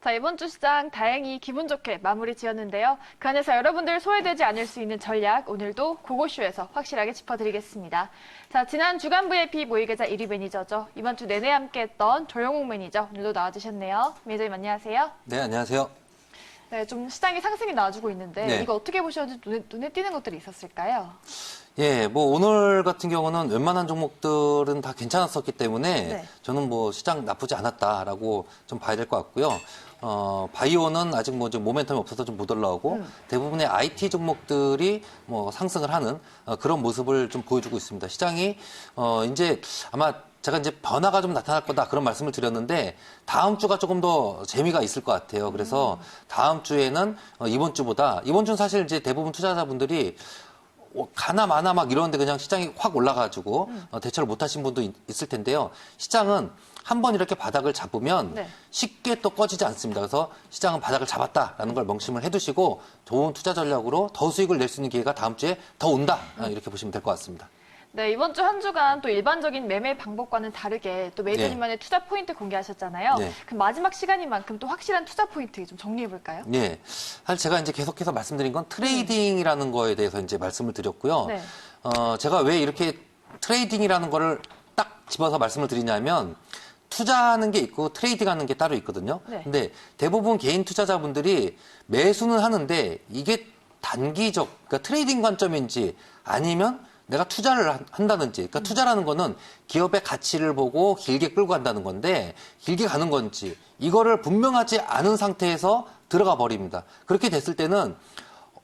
자, 이번 주 시장 다행히 기분 좋게 마무리 지었는데요. 그 안에서 여러분들 소외되지 않을 수 있는 전략 오늘도 고고쇼에서 확실하게 짚어드리겠습니다. 자, 지난 주간 VIP 모의계좌 1위 매니저죠. 이번 주 내내 함께했던 조영욱 매니저 오늘도 나와주셨네요. 매니저님 안녕하세요. 네, 안녕하세요. 네, 좀 시장이 상승이 나와주고 있는데 네. 이거 어떻게 보셨는지 눈에 띄는 것들이 있었을까요? 예, 뭐 오늘 같은 경우는 웬만한 종목들은 다 괜찮았었기 때문에 네. 저는 뭐 시장 나쁘지 않았다라고 좀 봐야 될 것 같고요. 바이오는 아직 뭐 좀 모멘텀이 없어서 좀 못 올라오고 대부분의 IT 종목들이 뭐 상승을 하는 그런 모습을 좀 보여주고 있습니다. 시장이 이제 아마 제가 이제 변화가 좀 나타날 거다 그런 말씀을 드렸는데 다음 주가 조금 더 재미가 있을 것 같아요. 그래서 다음 주에는 이번 주는 사실 이제 대부분 투자자분들이 가나 마나 막 이러는데 그냥 시장이 확 올라가지고 대처를 못 하신 분도 있을 텐데요. 시장은 한번 이렇게 바닥을 잡으면 네. 쉽게 또 꺼지지 않습니다. 그래서 시장은 바닥을 잡았다라는 걸 명심을 해두시고 좋은 투자 전략으로 더 수익을 낼 수 있는 기회가 다음 주에 더 온다. 이렇게 보시면 될 것 같습니다. 네, 이번 주 한 주간 또 일반적인 매매 방법과는 다르게 또 매니저님만의 투자 포인트 공개하셨잖아요. 네. 그럼 마지막 시간인 만큼 또 확실한 투자 포인트 좀 정리해볼까요? 예. 사실 제가 이제 계속해서 말씀드린 건 트레이딩이라는 거에 대해서 이제 말씀을 드렸고요. 네. 제가 왜 이렇게 트레이딩이라는 거를 딱 집어서 말씀을 드리냐면 투자하는 게 있고 트레이딩하는 게 따로 있거든요. 네. 근데 대부분 개인 투자자분들이 매수는 하는데 이게 단기적, 그러니까 트레이딩 관점인지 아니면 내가 투자를 한다든지, 그러니까 투자라는 거는 기업의 가치를 보고 길게 끌고 간다는 건데 길게 가는 건지 이거를 분명하지 않은 상태에서 들어가 버립니다. 그렇게 됐을 때는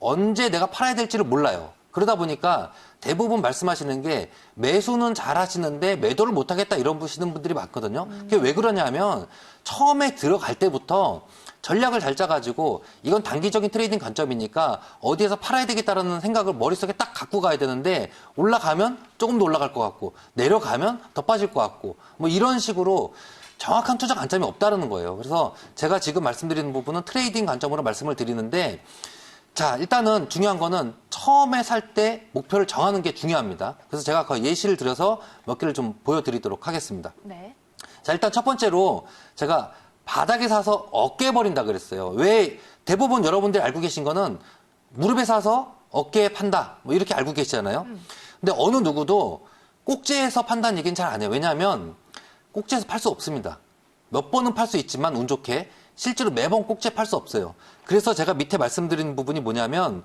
언제 내가 팔아야 될지를 몰라요. 그러다 보니까 대부분 말씀하시는 게 매수는 잘 하시는데 매도를 못 하겠다 이런 분들이 많거든요. 그게 왜 그러냐면 처음에 들어갈 때부터 전략을 잘 짜가지고 이건 단기적인 트레이딩 관점이니까 어디에서 팔아야 되겠다라는 생각을 머릿속에 딱 갖고 가야 되는데 올라가면 조금 더 올라갈 것 같고 내려가면 더 빠질 것 같고 뭐 이런 식으로 정확한 투자 관점이 없다는 거예요. 그래서 제가 지금 말씀드리는 부분은 트레이딩 관점으로 말씀을 드리는데 자, 일단은 중요한 거는 처음에 살 때 목표를 정하는 게 중요합니다. 그래서 제가 그 예시를 들어서 몇 개를 좀 보여드리도록 하겠습니다. 네. 자, 일단 첫 번째로 제가 바닥에 사서 어깨에 버린다 그랬어요. 왜 대부분 여러분들이 알고 계신 거는 무릎에 사서 어깨에 판다. 뭐 이렇게 알고 계시잖아요. 근데 어느 누구도 꼭지에서 판다는 얘기는 잘 안 해요. 왜냐하면 꼭지에서 팔 수 없습니다. 몇 번은 팔 수 있지만 운 좋게 실제로 매번 꼭지에 팔 수 없어요. 그래서 제가 밑에 말씀드린 부분이 뭐냐면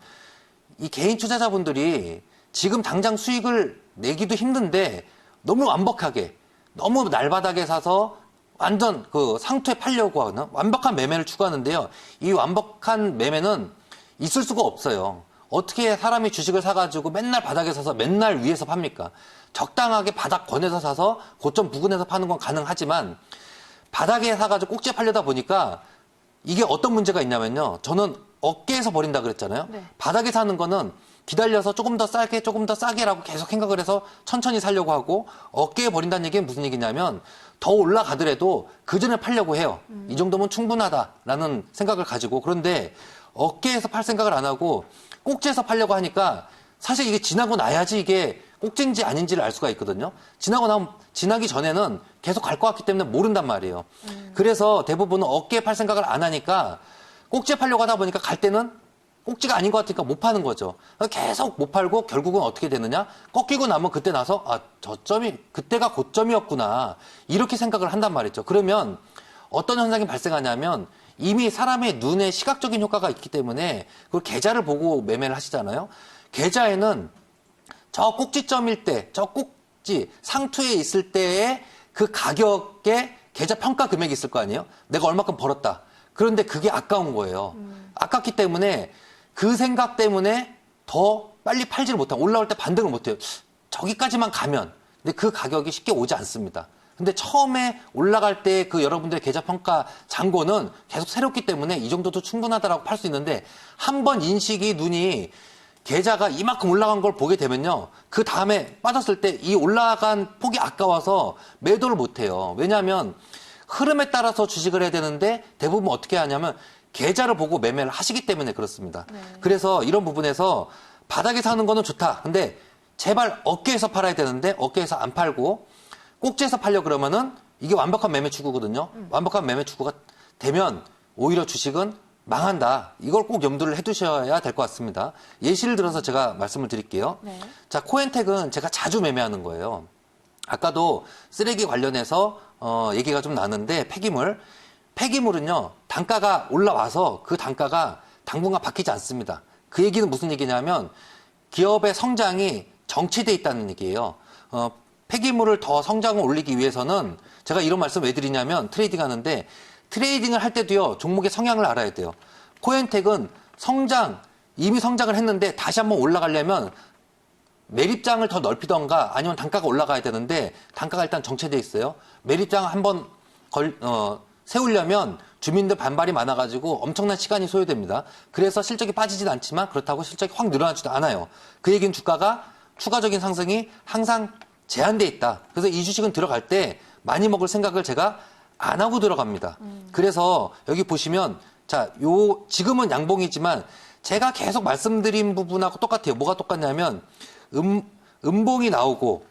이 개인 투자자분들이 지금 당장 수익을 내기도 힘든데 너무 완벽하게 너무 날바닥에 사서 완전 그 상투에 팔려고 하는 완벽한 매매를 추구하는데요. 이 완벽한 매매는 있을 수가 없어요. 어떻게 사람이 주식을 사가지고 맨날 바닥에 사서 맨날 위에서 팝니까? 적당하게 바닥권에서 사서 고점 부근에서 파는 건 가능하지만 바닥에 사가지고 꼭지에 팔려다 보니까 이게 어떤 문제가 있냐면요. 저는 어깨에서 버린다 그랬잖아요. 네. 바닥에 사는 거는 기다려서 조금 더 싸게라고 계속 생각을 해서 천천히 살려고 하고 어깨에 버린다는 얘기는 무슨 얘기냐면 더 올라가더라도 그 전에 팔려고 해요. 이 정도면 충분하다라는 생각을 가지고 그런데 어깨에서 팔 생각을 안 하고 꼭지에서 팔려고 하니까 사실 이게 지나고 나야지 이게 꼭지인지 아닌지를 알 수가 있거든요. 지나기 전에는 계속 갈 것 같기 때문에 모른단 말이에요. 그래서 대부분은 어깨에 팔 생각을 안 하니까 꼭지에 팔려고 하다 보니까 갈 때는 꼭지가 아닌 것 같으니까 못 파는 거죠. 계속 못 팔고 결국은 어떻게 되느냐? 꺾이고 나면 그때 나서 그때가 고점이었구나. 이렇게 생각을 한단 말이죠. 그러면 어떤 현상이 발생하냐면 이미 사람의 눈에 시각적인 효과가 있기 때문에 그 계좌를 보고 매매를 하시잖아요. 계좌에는 저 꼭지점일 때, 저 꼭지 상투에 있을 때의 그 가격의 계좌 평가 금액이 있을 거 아니에요? 내가 얼마큼 벌었다. 그런데 그게 아까운 거예요. 아깝기 때문에 그 생각 때문에 더 빨리 팔지를 못하고 올라올 때 반등을 못해요. 저기까지만 가면. 근데 그 가격이 쉽게 오지 않습니다. 근데 처음에 올라갈 때 그 여러분들의 계좌 평가 잔고는 계속 새롭기 때문에 이 정도도 충분하다라고 팔 수 있는데 한 번 인식이 눈이 계좌가 이만큼 올라간 걸 보게 되면요. 그 다음에 빠졌을 때 이 올라간 폭이 아까워서 매도를 못 해요. 왜냐하면 흐름에 따라서 주식을 해야 되는데 대부분 어떻게 하냐면 계좌를 보고 매매를 하시기 때문에 그렇습니다. 네. 그래서 이런 부분에서 바닥에 사는 거는 좋다. 근데 제발 어깨에서 팔아야 되는데 어깨에서 안 팔고 꼭지에서 팔려 그러면은 이게 완벽한 매매 추구거든요. 완벽한 매매 추구가 되면 오히려 주식은 망한다. 이걸 꼭 염두를 해두셔야 될 것 같습니다. 예시를 들어서 제가 말씀을 드릴게요. 네. 자, 코엔텍은 제가 자주 매매하는 거예요. 아까도 쓰레기 관련해서 얘기가 좀 나는데 폐기물은요 단가가 올라와서 그 단가가 당분간 바뀌지 않습니다. 그 얘기는 무슨 얘기냐면 기업의 성장이 정체돼 있다는 얘기예요. 폐기물을 더 성장을 올리기 위해서는 제가 이런 말씀 왜 드리냐면 트레이딩 하는데 트레이딩을 할 때도요 종목의 성향을 알아야 돼요. 코엔텍은 이미 성장을 했는데 다시 한번 올라가려면 매립장을 더 넓히던가 아니면 단가가 올라가야 되는데 단가가 일단 정체돼 있어요. 매립장 한번 세우려면 주민들 반발이 많아가지고 엄청난 시간이 소요됩니다. 그래서 실적이 빠지진 않지만 그렇다고 실적이 확 늘어나지도 않아요. 그 얘기는 주가가 추가적인 상승이 항상 제한돼 있다. 그래서 이 주식은 들어갈 때 많이 먹을 생각을 제가 안 하고 들어갑니다. 그래서 여기 보시면 지금은 양봉이지만 제가 계속 말씀드린 부분하고 똑같아요. 뭐가 똑같냐면 음봉이 나오고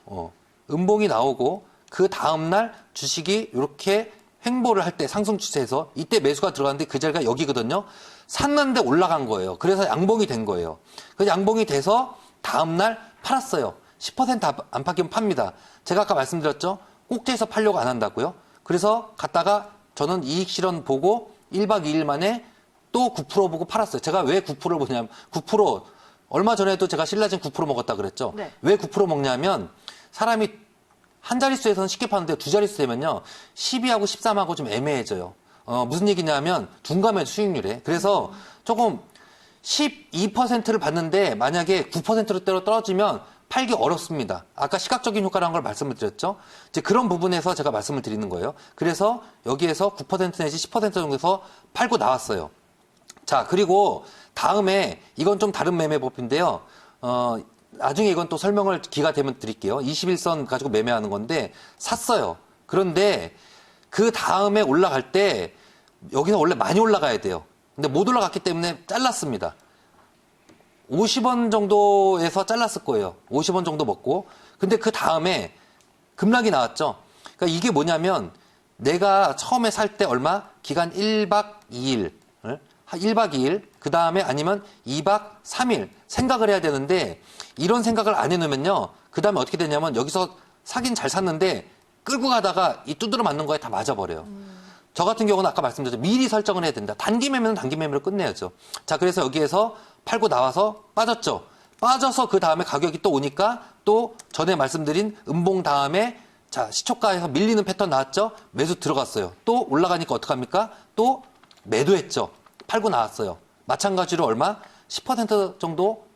그 다음날 주식이 이렇게 횡보를 할 때 상승 추세에서 이때 매수가 들어갔는데 그 자리가 여기거든요. 샀는데 올라간 거예요. 그래서 양봉이 된 거예요. 그래서 양봉이 돼서 다음날 팔았어요. 10% 안팎이면 팝니다. 제가 아까 말씀드렸죠. 꼭지에서 팔려고 안 한다고요. 그래서 갔다가 저는 이익 실현 보고 1박 2일 만에 또 9% 보고 팔았어요. 제가 왜 9%를 보냐면 9% 얼마 전에도 제가 신라진 9% 먹었다 그랬죠. 네. 왜 9% 먹냐면 사람이 한 자릿수에서는 쉽게 파는데 두 자릿수 되면요. 12하고 13하고 좀 애매해져요. 무슨 얘기냐면 둔감해 수익률에. 그래서 조금 12%를 받는데 만약에 9%로 떨어지면 팔기 어렵습니다. 아까 시각적인 효과라는 걸 말씀을 드렸죠. 이제 그런 부분에서 제가 말씀을 드리는 거예요. 그래서 여기에서 9% 내지 10% 정도에서 팔고 나왔어요. 자, 그리고 다음에 이건 좀 다른 매매법인데요. 나중에 이건 또 설명을 기가 되면 드릴게요. 21선 가지고 매매하는 건데 샀어요. 그런데 그 다음에 올라갈 때 여기서 원래 많이 올라가야 돼요. 근데 못 올라갔기 때문에 잘랐습니다. 50원 정도에서 잘랐을 거예요. 50원 정도 먹고. 근데 그 다음에 급락이 나왔죠. 그러니까 이게 뭐냐면 내가 처음에 살 때 얼마? 기간 1박 2일. 1박 2일, 그 다음에 아니면 2박 3일 생각을 해야 되는데 이런 생각을 안 해놓으면요. 그 다음에 어떻게 되냐면 여기서 사긴 잘 샀는데 끌고 가다가 이 두드러 맞는 거에 다 맞아버려요. 저 같은 경우는 아까 말씀드렸죠. 미리 설정을 해야 된다. 단기 매매는 단기 매매로 끝내야죠. 자, 그래서 여기에서 팔고 나와서 빠졌죠. 빠져서 그 다음에 가격이 또 오니까 또 전에 말씀드린 음봉 다음에 자, 시초가에서 밀리는 패턴 나왔죠. 매수 들어갔어요. 또 올라가니까 어떡합니까? 또 매도했죠. 팔고 나왔어요. 마찬가지로 얼마? 10% 정도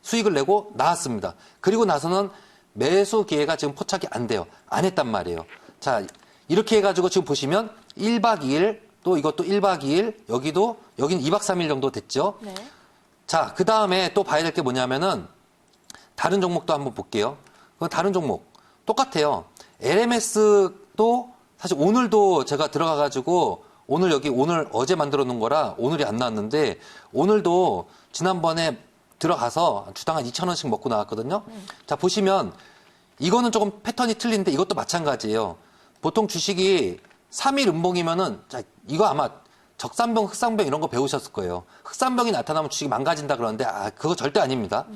수익을 내고 나왔습니다. 그리고 나서는 매수 기회가 지금 포착이 안 돼요. 안 했단 말이에요. 자, 이렇게 해가지고 지금 보시면 1박 2일, 또 이것도 1박 2일, 여기는 2박 3일 정도 됐죠. 네. 자, 그 다음에 또 봐야 될 게 뭐냐면은 다른 종목도 한번 볼게요. 다른 종목 똑같아요. LMS도 사실 오늘도 제가 들어가가지고 오늘 어제 만들어 놓은 거라 오늘이 안 나왔는데 오늘도 지난번에 들어가서 주당 한 2,000원씩 먹고 나왔거든요. 자, 보시면 이거는 조금 패턴이 틀린데 이것도 마찬가지예요. 보통 주식이 3일 음봉이면은 자, 이거 아마 적산병, 흑산병 이런 거 배우셨을 거예요. 흑산병이 나타나면 주식이 망가진다 그러는데 그거 절대 아닙니다.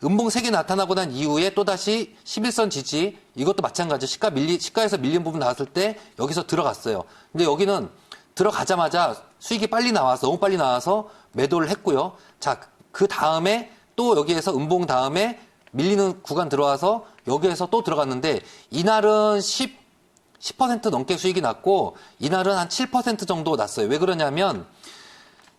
음봉 3개 나타나고 난 이후에 또다시 11선 지지 이것도 마찬가지예요. 시가에서 밀린 부분 나왔을 때 여기서 들어갔어요. 근데 여기는 들어가자마자 수익이 너무 빨리 나와서 매도를 했고요. 자, 그 다음에 또 여기에서 음봉 다음에 밀리는 구간 들어와서 여기에서 또 들어갔는데 이날은 10% 넘게 수익이 났고 이날은 한 7% 정도 났어요. 왜 그러냐면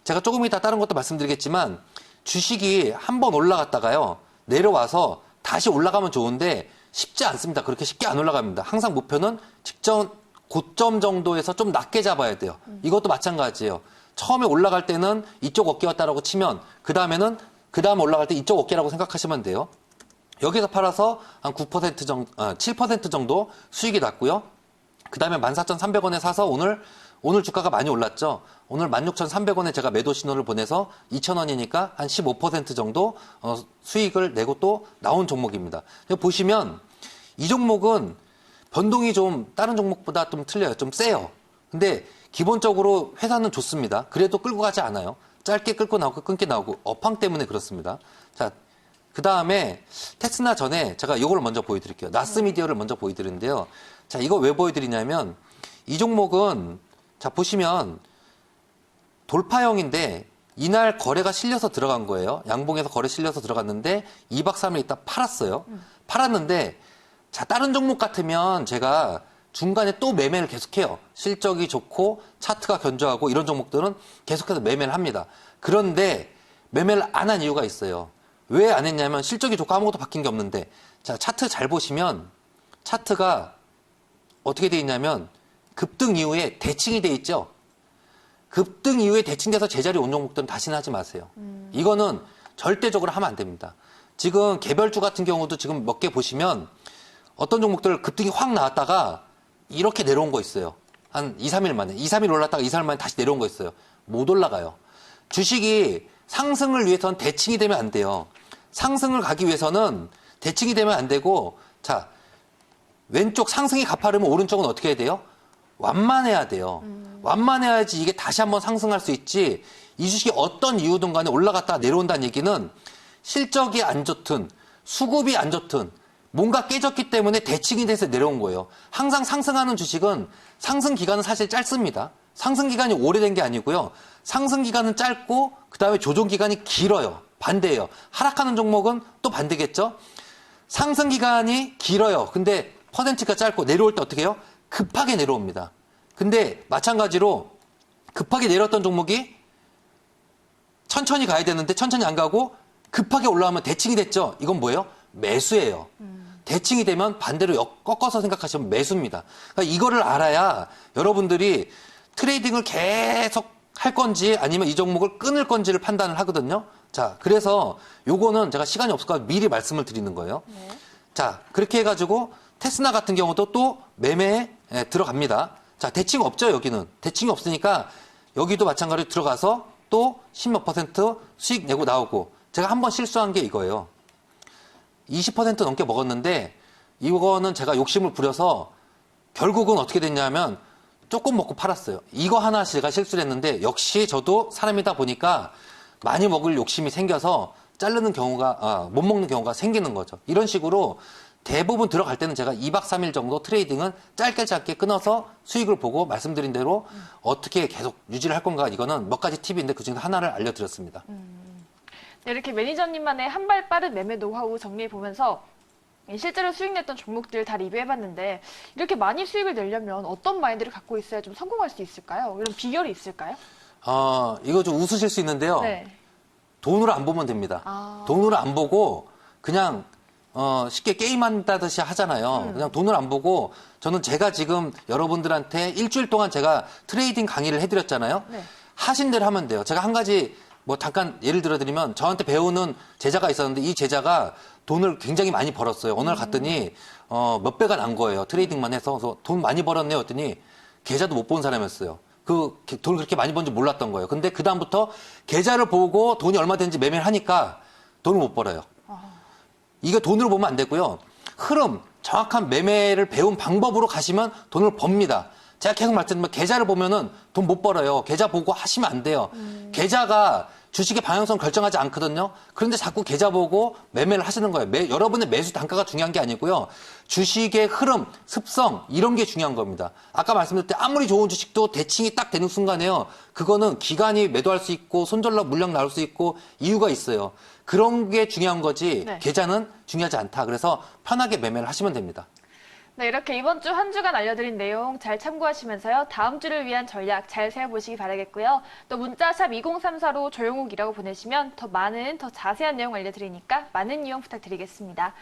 제가 조금 이따 다른 것도 말씀드리겠지만 주식이 한번 올라갔다가요. 내려와서 다시 올라가면 좋은데 쉽지 않습니다. 그렇게 쉽게 안 올라갑니다. 항상 목표는 직전 고점 정도에서 좀 낮게 잡아야 돼요. 이것도 마찬가지예요. 처음에 올라갈 때는 이쪽 어깨였다라고 치면 그 다음 올라갈 때 이쪽 어깨라고 생각하시면 돼요. 여기서 팔아서 한 9% 정도, 7% 정도 수익이 났고요. 그 다음에 14,300원에 사서 오늘 주가가 많이 올랐죠. 오늘 16,300원에 제가 매도 신호를 보내서 2,000원이니까 한 15% 정도 수익을 내고 또 나온 종목입니다. 보시면 이 종목은 변동이 좀 다른 종목보다 좀 틀려요. 좀 세요. 근데 기본적으로 회사는 좋습니다. 그래도 끌고 가지 않아요. 짧게 끌고 나오고 끊게 나오고 업황 때문에 그렇습니다. 자, 그 다음에 테스나 전에 제가 이걸 먼저 보여드릴게요. 나스미디어를 먼저 보여드리는데요. 자, 이거 왜 보여드리냐면 이 종목은 자 보시면 돌파형인데 이날 거래가 실려서 들어간 거예요. 양봉에서 거래 실려서 들어갔는데 2박 3일 있다 팔았어요. 팔았는데 자 다른 종목 같으면 제가 중간에 또 매매를 계속해요. 실적이 좋고 차트가 견조하고 이런 종목들은 계속해서 매매를 합니다. 그런데 매매를 안 한 이유가 있어요. 왜 안 했냐면 실적이 좋고 아무것도 바뀐 게 없는데 자 차트 잘 보시면 차트가 어떻게 돼 있냐면 급등 이후에 대칭이 돼 있죠. 급등 이후에 대칭돼서 제자리 온 종목들은 다시는 하지 마세요. 이거는 절대적으로 하면 안 됩니다. 지금 개별주 같은 경우도 지금 몇 개 보시면 어떤 종목들 급등이 확 나왔다가 이렇게 내려온 거 있어요. 한 2, 3일 만에. 2, 3일 올랐다가 2, 3일 만에 다시 내려온 거 있어요. 못 올라가요. 주식이 상승을 위해서는 대칭이 되면 안 돼요. 상승을 가기 위해서는 대칭이 되면 안 되고 자 왼쪽 상승이 가파르면 오른쪽은 어떻게 해야 돼요? 완만해야 돼요. 완만해야지 이게 다시 한번 상승할 수 있지. 이 주식이 어떤 이유든 간에 올라갔다가 내려온다는 얘기는 실적이 안 좋든 수급이 안 좋든 뭔가 깨졌기 때문에 대칭이 돼서 내려온 거예요. 항상 상승하는 주식은 상승 기간은 사실 짧습니다. 상승 기간이 오래된 게 아니고요. 상승 기간은 짧고 그다음에 조정 기간이 길어요. 반대예요. 하락하는 종목은 또 반대겠죠. 상승 기간이 길어요. 근데 퍼센트가 짧고 내려올 때 어떻게 해요? 급하게 내려옵니다. 근데 마찬가지로 급하게 내렸던 종목이 천천히 가야 되는데 천천히 안 가고 급하게 올라오면 대칭이 됐죠. 이건 뭐예요? 매수예요. 대칭이 되면 반대로 꺾어서 생각하시면 매수입니다. 그러니까 이거를 알아야 여러분들이 트레이딩을 계속 할 건지 아니면 이 종목을 끊을 건지를 판단을 하거든요. 자, 그래서 요거는 제가 시간이 없을까 미리 말씀을 드리는 거예요. 네. 자, 그렇게 해가지고 테스나 같은 경우도 또 매매에 들어갑니다. 자, 대칭 없죠, 여기는. 대칭이 없으니까 여기도 마찬가지로 들어가서 또 10몇 % 수익 내고 나오고 제가 한번 실수한 게 이거예요. 20% 넘게 먹었는데 이거는 제가 욕심을 부려서 결국은 어떻게 됐냐면 조금 먹고 팔았어요. 이거 하나 제가 실수를 했는데 역시 저도 사람이다 보니까 많이 먹을 욕심이 생겨서 자르는 경우가 못 먹는 경우가 생기는 거죠. 이런 식으로 대부분 들어갈 때는 제가 2박 3일 정도 트레이딩은 짧게 끊어서 수익을 보고 말씀드린 대로 어떻게 계속 유지를 할 건가 이거는 몇 가지 팁인데 그중에 하나를 알려드렸습니다. 네, 이렇게 매니저님만의 한 발 빠른 매매 노하우 정리해보면서 실제로 수익 냈던 종목들 다 리뷰해봤는데 이렇게 많이 수익을 내려면 어떤 마인드를 갖고 있어야 좀 성공할 수 있을까요? 이런 비결이 있을까요? 이거 좀 웃으실 수 있는데요. 네. 돈으로 안 보면 됩니다. 돈으로 안 보고 그냥 쉽게 게임한다듯이 하잖아요. 그냥 돈을 안 보고 저는 제가 지금 여러분들한테 일주일 동안 제가 트레이딩 강의를 해드렸잖아요. 네. 하신 대로 하면 돼요. 제가 한 가지 뭐 잠깐 예를 들어드리면 저한테 배우는 제자가 있었는데 이 제자가 돈을 굉장히 많이 벌었어요. 어느 날 갔더니 몇 배가 난 거예요. 트레이딩만 해서. 그래서 돈 많이 벌었네요. 했더니 계좌도 못 본 사람이었어요. 그 돈을 그렇게 많이 번지 몰랐던 거예요. 근데 그 다음부터 계좌를 보고 돈이 얼마 되는지 매매를 하니까 돈을 못 벌어요. 이거 돈으로 보면 안 되고요. 흐름, 정확한 매매를 배운 방법으로 가시면 돈을 법니다. 제가 계속 말씀드리면 계좌를 보면은 돈 못 벌어요. 계좌 보고 하시면 안 돼요. 계좌가 주식의 방향성 결정하지 않거든요. 그런데 자꾸 계좌 보고 매매를 하시는 거예요. 여러분의 매수 단가가 중요한 게 아니고요. 주식의 흐름, 습성 이런 게 중요한 겁니다. 아까 말씀드릴 때 아무리 좋은 주식도 대칭이 딱 되는 순간에요. 그거는 기간이 매도할 수 있고 손절락 물량 나올 수 있고 이유가 있어요. 그런 게 중요한 거지 네. 계좌는 중요하지 않다. 그래서 편하게 매매를 하시면 됩니다. 네, 이렇게 이번 주 한 주간 알려드린 내용 잘 참고하시면서요. 다음 주를 위한 전략 잘 세워보시기 바라겠고요. 또 문자 샵 2034로 조용욱이라고 보내시면 더 많은, 더 자세한 내용 알려드리니까 많은 이용 부탁드리겠습니다.